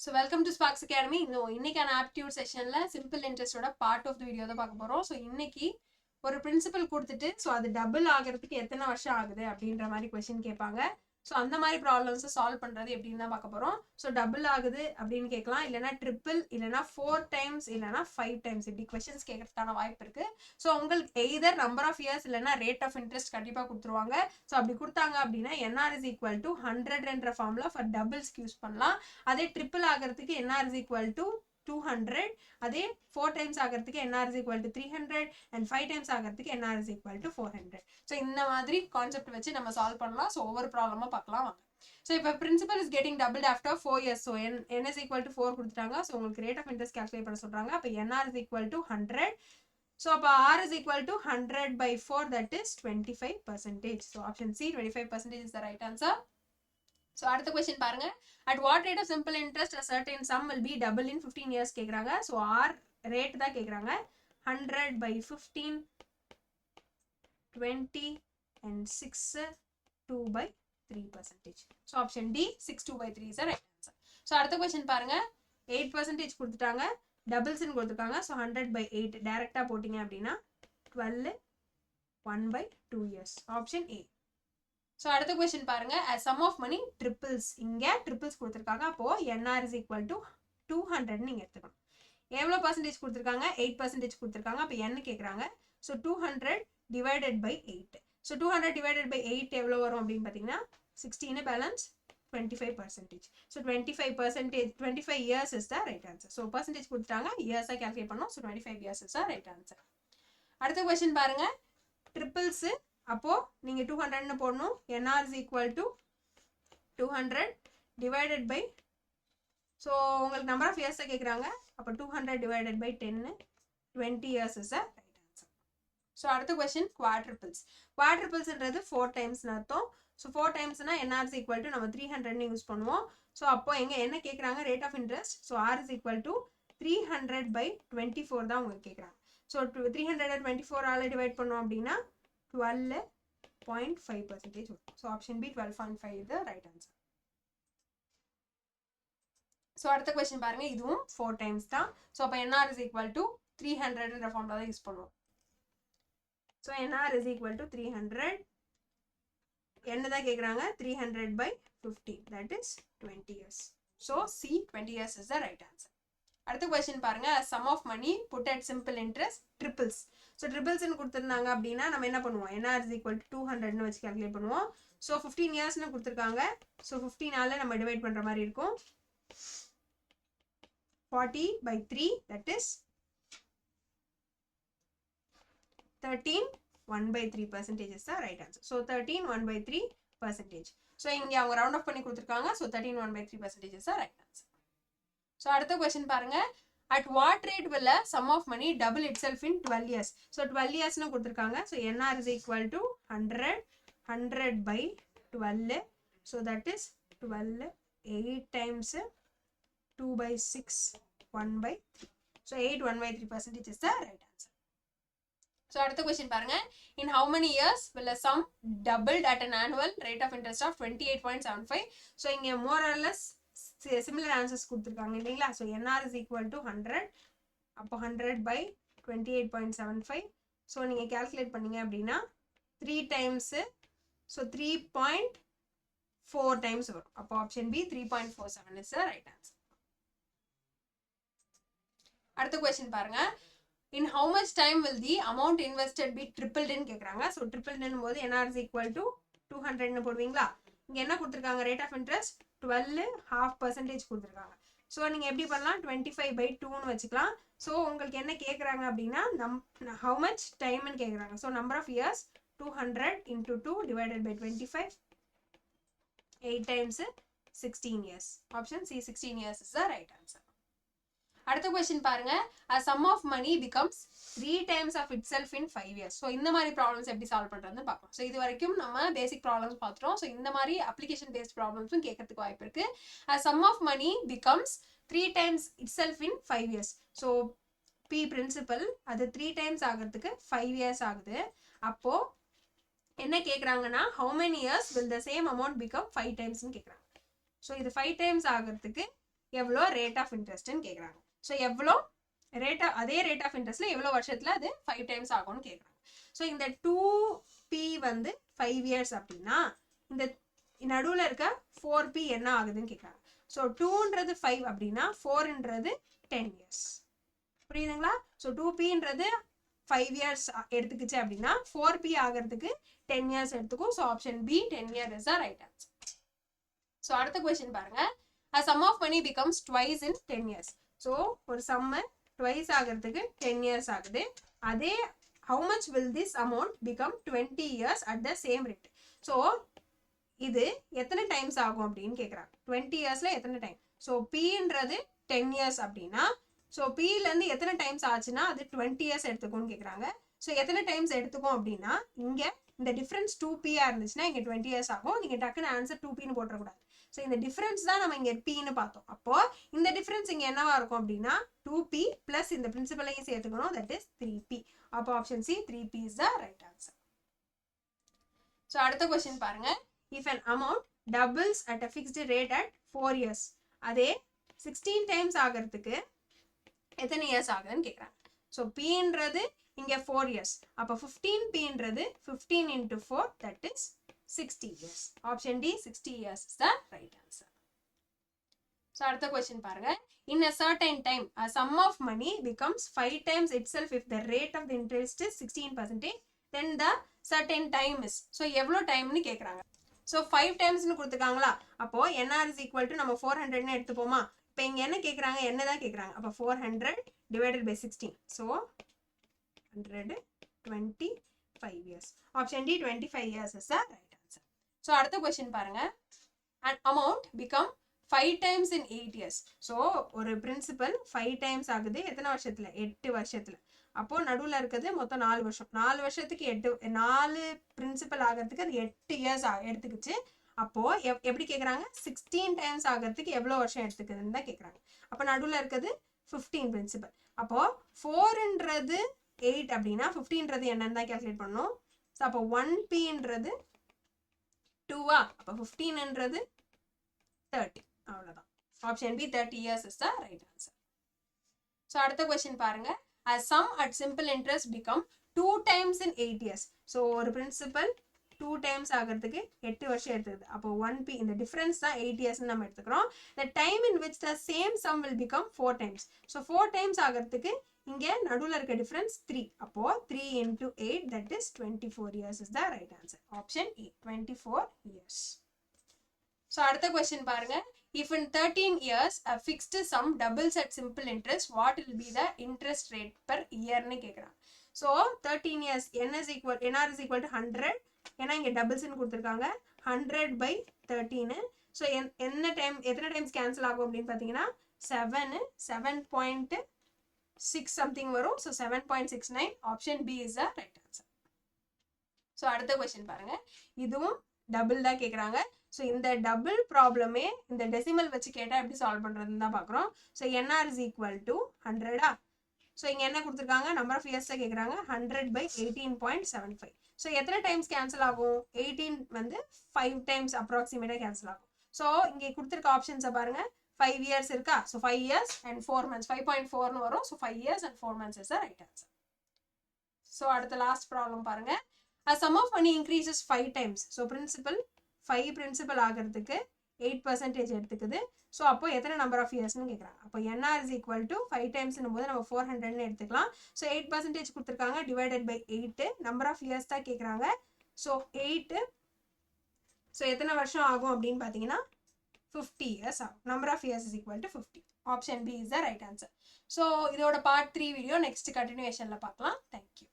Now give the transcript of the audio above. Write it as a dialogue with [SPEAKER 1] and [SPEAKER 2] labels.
[SPEAKER 1] So welcome to Sparks Academy. இன்னைக்கான aptitude செஷன்ல simple இன்ட்ரெஸ்டோட பார்ட் ஆஃப் த வீடியோ தான் பார்க்க போறோம். ஸோ இன்னைக்கு ஒரு பிரின்சிபல் கொடுத்துட்டு ஸோ அது டபுள் ஆகிறதுக்கு எத்தனை வருஷம் ஆகுது அப்படின்ற மாதிரி கொஸ்டின் கேட்பாங்க. ஸோ அந்த மாதிரி ப்ராப்ளம்ஸை சால்வ் பண்றது எப்படின்னு தான் பார்க்க போறோம். ஸோ டபுள் ஆகுது அப்படின்னு கேட்கலாம், இல்லைனா ட்ரிபிள், இல்லைனா 4 டைம்ஸ், இல்லைனா 5 டைம்ஸ் இப்படி கொஸ்டின்ஸ் கேட்கறதுக்கான வாய்ப்பு இருக்கு. ஸோ உங்களுக்கு எய்தர் நம்பர் ஆஃப் இயர்ஸ் இல்லைனா ரேட் ஆஃப் இன்ட்ரெஸ்ட் கண்டிப்பா கொடுத்துருவாங்க. ஸோ அப்படி கொடுத்தாங்க அப்படின்னா NR is equal to 100 என்ற ஃபார்முலா ஃபார் டபுள்ஸ்க்கு யூஸ் பண்ணலாம். அதே ட்ரிபிள் ஆகிறதுக்கு NR is equal to 200, அதே 4 டைம்ஸ் ஆகிறதுக்கு NR is equal to 300 and 5 times ஆகிறதுக்கு NR is equal to 400. So இந்த மாதிரி கான்செப்ட் வச்சு நம்ம சால்வ் பண்ணலாம். ஸோ ஒவ்வொரு ப்ராப்ளமா பார்க்கலாம் வாங்க. ஸோ இப்போ principal is getting doubled after 4 years. So n is equal to 4 கொடுத்துட்டாங்க. ஸோ உங்களுக்கு ரேட் ஆஃப் இன்ட்ரெஸ்ட் கால்குலேட் பண்ண சொல்றாங்க. அப்போ NR is equal to 100. So அப்போ R is equal to 100 by 4, that is 25%. So option C, 25% is the right answer. So அடுத்த question பாருங்க. At what rate of simple interest a certain sum will be double in 15 years கேக்குறாங்க. So R rate தான் கேக்குறாங்க. 100 by 15, 20 and 6, 2 by 3%. So option D, 6, 2 by 3 is the right answer. So அடுத்த question பாருங்க. 8% கொடுத்துட்டாங்க, டபுள்ஸ்ன்னு கொடுத்துருக்காங்க. So 100 by 8 டைரக்டா போட்டிங்க அப்படின்னா 12, 1 by 2 years. Option A. So அடுத்த கொஸ்டின் பாருங்க. as sum of money triples, இங்கே ட்ரிபிள்ஸ் கொடுத்துருக்காங்க. அப்போ NR is equal to 200 நீங்க எடுத்துக்கணும். எவ்வளோ பர்சன்டேஜ் கொடுத்துருக்காங்க? 8% கொடுத்துருக்காங்க. அப்போ n கேட்குறாங்க. So 200 divided by 8. So 200 divided by 8 எவ்வளோ வரும் அப்படின்னு பார்த்தீங்கன்னா 16 balance 25%. So 25%, 25 years is the right answer. So percentage கொடுத்துட்டாங்க, years calculate பண்ணோம். So 25 years is the right answer. அடுத்த question பாருங்க. triples, அப்போ நீங்க 200 போடணும். NR is equal to 200 divided by, so உங்களுக்கு number of years கேக்குறாங்க. அப்போ 200 divided by 10, 20 years is the right answer. So அடுத்த question quadruples. quadruples என்றது 4 times அர்த்தம். So 4 டைம்ஸ்னா NR is equal to நம்ம 300 யூஸ் பண்ணுவோம். ஸோ அப்போ என்ன கேட்குறாங்க? Rate of interest. So R is equal to 300 by 24 தான் உங்களுக்கு கேட்குறாங்க. ஸோ 300 24 டிவைட் பண்ணோம் அப்படின்னா 12.5% வரும். So option B, 12.5 is the right answer. So அடுத்த கொஸ்டின் பாருங்க. இதுவும் 4 டைம்ஸ் தான். ஸோ அப்போ NR is equal to 300 formula தான் யூஸ் பண்ணுவோம். So NR is equal to 300, என்ன தான் கேக்குறாங்க? 300 by 50, that is 20 years. So C, 20 years is the right answer. அடுத்த question பாருங்க. sum of money put at simple interest triples. So triples ன்னு கொடுத்திருந்தாங்க அப்படின்னா நம்ம என்ன பண்ணுவோம்? NR is equal to 200 ன்னு வச்சு calculate பண்ணுவோம். So 15 years ன்னு கொடுத்திருக்காங்க. So 15 நம்ம டிவைட் பண்ற மாதிரி இருக்கும். 40 by 3, that is 13, 1 by 3% is the right answer. So 13, 1 by 3%. So இங்க அவங்க ரவுண்ட் ஆஃப் பண்ணி கொடுத்துருக்காங்க. So 13, 1 by 3% is the right answer. So அடுத்த கொஸ்டின் பாருங்க. at what rate will a sum of money double itself in 12 years? So 12 years னு கொடுத்துருக்காங்க. So NR is equal to 100 by 12. So that is 12, 8 times 2 by 6, 1 by 3. So 8, 1 by 3% is the right answer. So அடுத்த question பாருங்க. in how many years will a sum doubled at an annual rate of interest of 28.75? so இங்க more or less similar answers கொடுத்திருக்காங்க இல்லீங்களா? so NR is equal to 100, அப்போ 100 by 28.75. so நீங்க calculate பண்ணீங்க அப்படின்னா 3 times, so 3.4 times வரும். அப்போ option B, 3.47 is the right answer. அடுத்த question பாருங்க. in how much time will the amount invested be tripled ன்னு கேக்குறாங்க. so tripled ன்னும் போது NR is equal to 200 ன்னு போடுவீங்களா? இங்க என்ன கொடுத்திருக்காங்க? rate of interest 12.5% கொடுத்திருக்காங்க. so நீங்க எப்படி பண்ணலாம்? 25 by 2 ன்னு வச்சுக்கலாம். so உங்களுக்கு என்ன கேக்குறாங்க அப்படின்னா how much time ன்னு கேக்குறாங்க. so number of years 200 into 2 divided by 25, 8 times 16 years. option C, 16 years is the right answer. அடுத்த question பாருங்க. a sum of money becomes 3 times of itself in 5 years. So இந்த மாதிரி problems எப்படி solve பண்ணுறதுன்னு பார்க்கலாம். So இது வரைக்கும் நம்ம பேசிக் ப்ராப்ளம்ஸ் பார்த்துட்டோம். ஸோ இந்த மாதிரி அப்ளிகேஷன் பேஸ்ட் ப்ராப்ளம்ஸும் கேட்கறதுக்கு வாய்ப்பு இருக்கு. a sum of money becomes 3 times itself in 5 years. So P principal அது 3 times ஆகிறதுக்கு 5 years ஆகுது. அப்போ என்ன கேட்குறாங்கன்னா how many years will the same amount become 5 times ன்னு கேட்குறாங்க. ஸோ இது 5 times ஆகிறதுக்கு எவ்வளோ ரேட் ஆஃப் இன்ட்ரெஸ்ட்னு கேட்குறாங்க. ஸோ எவ்வளோ அதே ரேட் ஆஃப் இன்ட்ரெஸ்ட்ல எவ்வளோ வருஷத்துல அது 5 டைம்ஸ் ஆகும்னு கேட்குறாங்க. ஸோ இந்த 2p வந்து 5 இயர்ஸ் அப்படின்னா இந்த நடுவில் இருக்க 4p என்ன ஆகுதுன்னு கேட்குறாங்க. ஸோ 2ன்றது 5 அப்படின்னா 4ன்றது 10 இயர்ஸ். புரியுதுங்களா? ஸோ 2pன்றது 5 இயர்ஸ் எடுத்துக்கிச்சு அப்படின்னா 4p ஆகிறதுக்கு 10 இயர்ஸ் எடுத்துக்கும். So option B 10 year is the right answer. So அடுத்த கொஸ்டின் பாருங்க. A sum of money becomes twice in 10 years. So ஒரு சம்மு ட்வைஸ் ஆகிறதுக்கு 10 இயர்ஸ் ஆகுது. அதே how much will this amount become 20 years at the same rate? So இது எத்தனை times ஆகும் அப்படின்னு கேட்குறாங்க. 20 இயர்ஸ்ல எத்தனை டைம்? ஸோ pன்றது 10 இயர்ஸ் அப்படின்னா ஸோ pலேருந்து எத்தனை டைம்ஸ் ஆச்சுன்னா அது 20 இயர்ஸ் எடுத்துக்கும்னு கேட்குறாங்க. ஸோ எத்தனை டைம்ஸ் எடுத்துக்கும் அப்படின்னா இங்கே இந்த டிஃப்ரென்ஸ் 2p இருந்துச்சுன்னா இங்கே 20 இயர்ஸ் ஆகும். நீங்கள் டக்குன்னு ஆன்சர் 2pன்னு போட்டுறக்கூடாது. ஸோ இந்த டிஃப்ரென்ஸ் தான் நம்ம இங்கே pன்னு பார்த்தோம். அப்போ இந்த டிஃப்ரென்ஸ் இங்கே என்னவா இருக்கும் அப்படின்னா 2p பிளஸ் இந்த பிரின்சிபலையும் சேர்த்துக்கணும். That is 3p. அப்போ option C 3p is the right answer. So அடுத்த கொஸ்டின் பாருங்க. If an amount doubles at a fixed rate at 4 years, அதே 16 டைம்ஸ் ஆகிறதுக்கு எத்தனை இயர்ஸ் ஆகுதுன்னு கேட்குறாங்க. ஸோ pன்றது இங்கே 4 இயர்ஸ். அப்போ 15pன்றது 15 into 4 that is 60 years. Option D 60 years is the right answer. So அடுத்த question பாருங்க. In a certain time, a sum of money becomes 5 times itself if the rate of the interest is 16%. Then the certain time is. So எவ்வளோ டைம்னு கேட்குறாங்க. So 5 டைம்ஸ்னு கொடுத்துருக்காங்களா? அப்போ NR is equal to நம்ம 400ன்னு எடுத்துப்போமா? இப்போ இங்கே என்ன கேட்குறாங்க? என்ன தான் கேட்குறாங்க? அப்போ 400 divided by 16. So 125 years. Option D 25 years is the right answer. So அடுத்த question பாருங்க. An amount become 5 times in 8 years. So ஒரு principal 5 times ஆகுது எத்தனை வருஷத்துல? 8 வருஷத்துல. அப்போ நடுவில் இருக்கிறது மொத்தம் 4 வருஷம். 4 வருஷத்துக்கு 4 பிரின்சிபல் ஆகிறதுக்கு அது 8 இயர்ஸ் எடுத்துக்கிச்சு. அப்போ எப்படி கேட்குறாங்க? 16 டைம்ஸ் ஆகிறதுக்கு எவ்வளோ வருஷம் எடுத்துக்குதுன்னு தான் கேட்குறாங்க. அப்போ நடுவில் இருக்கிறது 15 பிரின்சிபல். அப்போ 4ன்றது 8 அப்படின்னா 15ன்றது என்னன்னு தான் கேல்குலேட் பண்ணணும். ஸோ அப்போ 1pன்றது 2வா? அப்போ 15ன்றது 30. அவ்வளோதான். Option B 30 years is the right answer. So அடுத்த கொஸ்டின் பாருங்க. A sum at simple interest become 2 times in 8 years. So ஒரு பிரின்சிபல் 2 டைம்ஸ் ஆகிறதுக்கு 8 வருஷம் எடுத்துக்குது. அப்போ 1p இந்த டிஃப்ரென்ஸ் தான் 8 இயர்ஸ்ன்னு நம்ம எடுத்துக்கிறோம். The time in which the same sum will become 4 times. So 4 times ஆகிறதுக்கு இங்கே நடுவில் இருக்க டிஃப்ரென்ஸ் 3. அப்போ 3 into 8 that is 24 years is the right answer. Option A 24 years. So அடுத்த கொஸ்டின் பாருங்க. If in 13 years a fixed sum doubles at simple interest, what will be the interest rate per year ன்னு கேட்குறாங்க. So 13 years NR is equal to 100. ஏன்னா இங்கே டபுள்ஸ்ன்னு கொடுத்துருக்காங்க. 100 by 13. So எத்தனை times cancel ஆகும் அப்படின்னு பார்த்தீங்கன்னா 7.6 something வரும். So 7.69. Option B is the right answer. So அடுத்த கொஸ்டின் பாருங்க. இதுவும் டபுள் தான் கேட்குறாங்க. ஸோ இந்த டபுள் ப்ராப்ளமே இந்த டெசிமல் வச்சு கேட்டால் எப்படி சால்வ் பண்ணுறதுன்னு தான் பார்க்குறோம். So NR is equal to 100. So இங்கே என்ன கொடுத்துருக்காங்க? நம்பர் ஆஃப் இயர்ஸ் தான் கேட்குறாங்க. 100 by 18.75. ஸோ எத்தனை டைம்ஸ் கேன்சல் ஆகும்? 18 வந்து 5 டைம்ஸ் அப்ராக்சிமேட்டாக கேன்சல் ஆகும். ஸோ இங்கே கொடுத்துருக்க ஆப்ஷன்ஸை பாருங்க. 5 years இருக்கா? So 5 years and 4 months. 5.4ன்னு வரும். So 5 years and 4 months is the right answer. So அடுத்த லாஸ்ட் ப்ராப்ளம் பாருங்க. A sum of money increases 5 times. So principal 5 principal ஆகிறதுக்கு 8% எடுத்துக்குது. ஸோ அப்போ எத்தனை நம்பர் ஆஃப் இயர்ஸ்னு கேட்குறாங்க. அப்போ NR is equal to 5 டைம்ஸ்னும் போது நம்ம 400ன்னு எடுத்துக்கலாம். ஸோ 8% கொடுத்துருக்காங்க divided by 8. Number of years தான் கேட்குறாங்க. ஸோ 8. ஸோ எத்தனை வருஷம் ஆகும் அப்படின்னு பார்த்தீங்கன்னா 50 years ஆகும். Number of years is equal to 50. Option B is the right answer. So இதோட பார்ட் 3 வீடியோ நெக்ஸ்ட் கண்டினியூஷனில் பார்க்கலாம். தேங்க்யூ.